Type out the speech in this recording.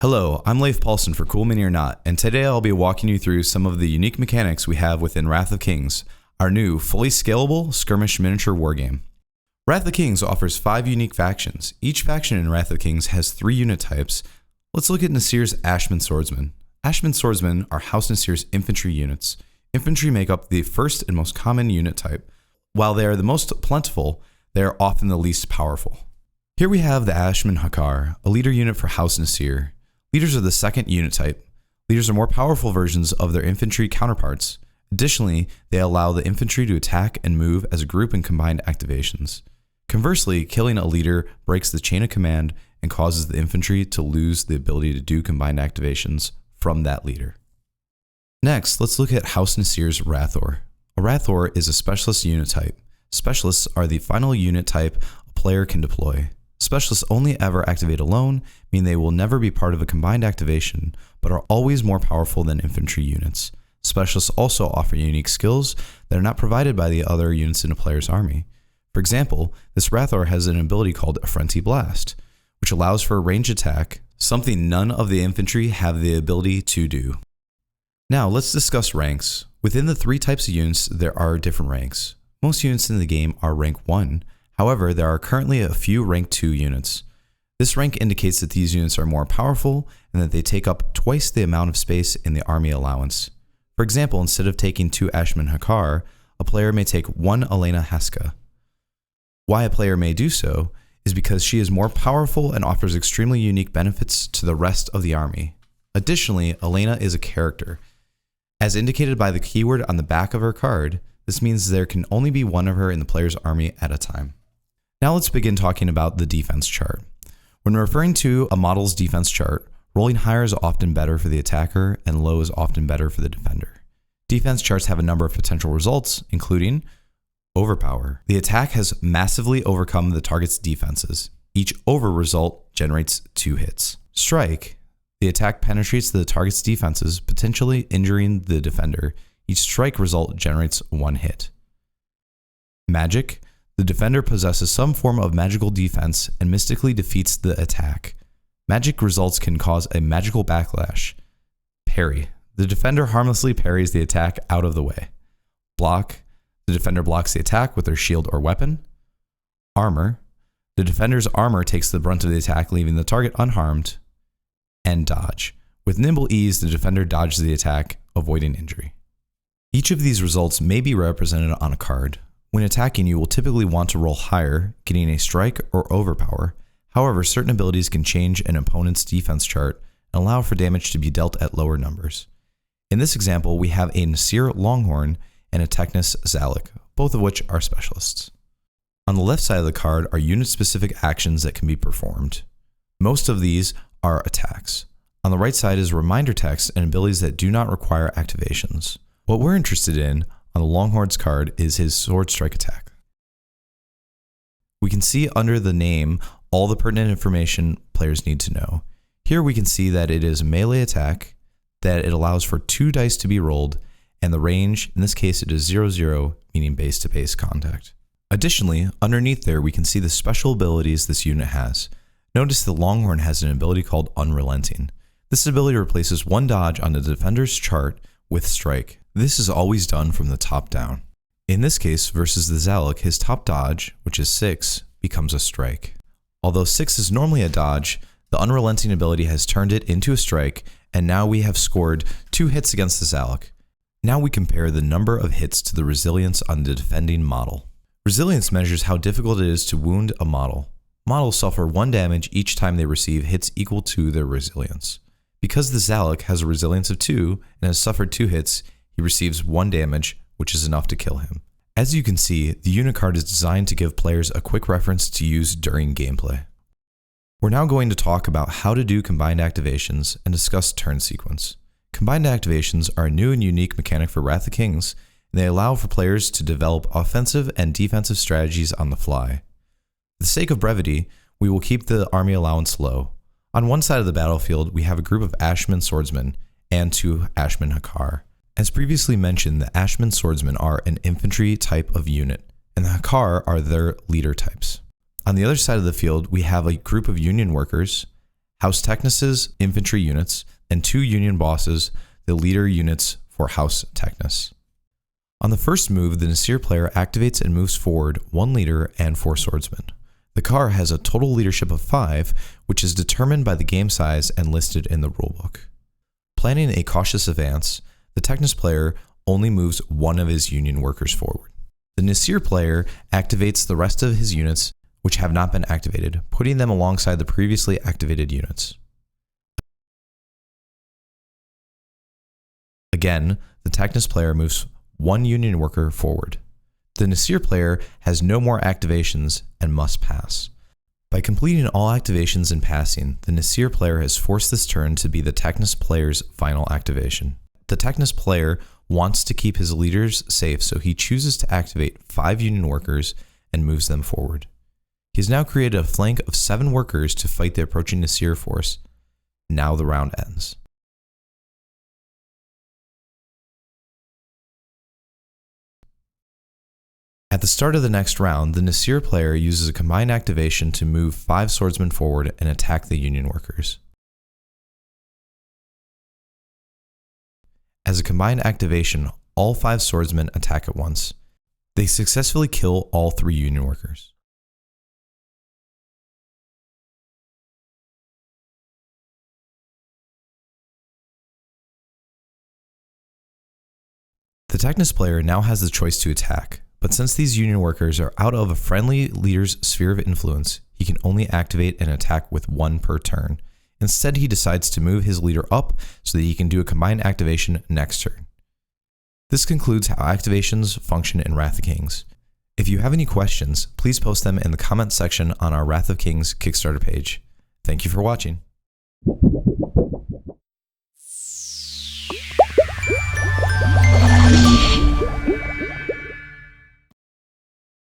Hello, I'm Leif Paulson for Cool Mini or Not, and today I'll be walking you through some of the unique mechanics we have within Wrath of Kings, our new, fully scalable skirmish miniature wargame. Wrath of Kings offers 5 unique factions. Each faction in Wrath of Kings has 3 unit types. Let's look at Nasir's Ashman Swordsmen. Ashman Swordsmen are House Nasir's infantry units. Infantry make up the first and most common unit type. While they are the most plentiful, they are often the least powerful. Here we have the Ashman Hakar, a leader unit for House Nasir. Leaders are the second unit type. Leaders are more powerful versions of their infantry counterparts. Additionally, they allow the infantry to attack and move as a group in combined activations. Conversely, killing a leader breaks the chain of command and causes the infantry to lose the ability to do combined activations from that leader. Next, let's look at House Nasir's Rathor. A Rathor is a specialist unit type. Specialists are the final unit type a player can deploy. Specialists only ever activate alone, meaning they will never be part of a combined activation, but are always more powerful than infantry units. Specialists also offer unique skills that are not provided by the other units in a player's army. For example, this Rathor has an ability called Affronti Blast, which allows for a ranged attack, something none of the infantry have the ability to do. Now let's discuss ranks. Within the 3 types of units, there are different ranks. Most units in the game are rank 1. However, there are currently a few rank 2 units. This rank indicates that these units are more powerful and that they take up twice the amount of space in the army allowance. For example, instead of taking 2 Ashman Hakar, a player may take 1 Elena Haska. Why a player may do so is because she is more powerful and offers extremely unique benefits to the rest of the army. Additionally, Elena is a character. As indicated by the keyword on the back of her card, this means there can only be one of her in the player's army at a time. Now let's begin talking about the defense chart. When referring to a model's defense chart, rolling higher is often better for the attacker and low is often better for the defender. Defense charts have a number of potential results, including overpower. The attack has massively overcome the target's defenses. Each over result generates 2 hits. Strike. The attack penetrates the target's defenses, potentially injuring the defender. Each strike result generates 1 hit. Magic. The defender possesses some form of magical defense and mystically defeats the attack. Magic results can cause a magical backlash. Parry. The defender harmlessly parries the attack out of the way. Block. The defender blocks the attack with their shield or weapon. Armor. The defender's armor takes the brunt of the attack, leaving the target unharmed. And dodge. With nimble ease, the defender dodges the attack, avoiding injury. Each of these results may be represented on a card. When attacking, you will typically want to roll higher, getting a strike or overpower. However, certain abilities can change an opponent's defense chart and allow for damage to be dealt at lower numbers. In this example, we have a Nasir Longhorn and a Technus Zalek, both of which are specialists. On the left side of the card are unit-specific actions that can be performed. Most of these are attacks. On the right side is reminder text and abilities that do not require activations. What we're interested in on the Longhorn's card is his Sword Strike attack. We can see under the name all the pertinent information players need to know. Here we can see that it is a melee attack, that it allows for 2 dice to be rolled, and the range, in this case it is 0-0, meaning base-to-base contact. Additionally, underneath there we can see the special abilities this unit has. Notice the Longhorn has an ability called Unrelenting. This ability replaces 1 dodge on the defender's chart with strike. This is always done from the top down. In this case, versus the Zalek, his top dodge, which is 6, becomes a strike. Although 6 is normally a dodge, the Unrelenting ability has turned it into a strike, and now we have scored 2 hits against the Zalek. Now we compare the number of hits to the resilience on the defending model. Resilience measures how difficult it is to wound a model. Models suffer 1 damage each time they receive hits equal to their resilience. Because the Zalek has a resilience of 2 and has suffered 2 hits, he receives 1 damage, which is enough to kill him. As you can see, the unit card is designed to give players a quick reference to use during gameplay. We're now going to talk about how to do combined activations and discuss turn sequence. Combined activations are a new and unique mechanic for Wrath of Kings, and they allow for players to develop offensive and defensive strategies on the fly. For the sake of brevity, we will keep the army allowance low. On one side of the battlefield, we have a group of Ashman Swordsmen and 2 Ashman Hakar. As previously mentioned, the Ashman Swordsmen are an infantry type of unit, and the Hakar are their leader types. On the other side of the field, we have a group of Union workers, House Technus's infantry units, and 2 Union bosses, the leader units for House Technus. On the first move, the Nasir player activates and moves forward 1 leader and 4 swordsmen. The car has a total leadership of 5, which is determined by the game size and listed in the rulebook. Planning a cautious advance, the Technus player only moves 1 of his Union workers forward. The Nasir player activates the rest of his units which have not been activated, putting them alongside the previously activated units. Again, the Technus player moves 1 Union worker forward. The Nasir player has no more activations and must pass. By completing all activations and passing, the Nasir player has forced this turn to be the Technus player's final activation. The Technus player wants to keep his leaders safe, so he chooses to activate 5 Union workers and moves them forward. He has now created a flank of 7 workers to fight the approaching Nasir force. Now the round ends. At the start of the next round, the Nasir player uses a combined activation to move 5 swordsmen forward and attack the Union workers. As a combined activation, all 5 swordsmen attack at once. They successfully kill all 3 Union workers. The Technus player now has the choice to attack, but since these Union workers are out of a friendly leader's sphere of influence, he can only activate and attack with 1 per turn. Instead, he decides to move his leader up so that he can do a combined activation next turn. This concludes how activations function in Wrath of Kings. If you have any questions, please post them in the comments section on our Wrath of Kings Kickstarter page. Thank you for watching.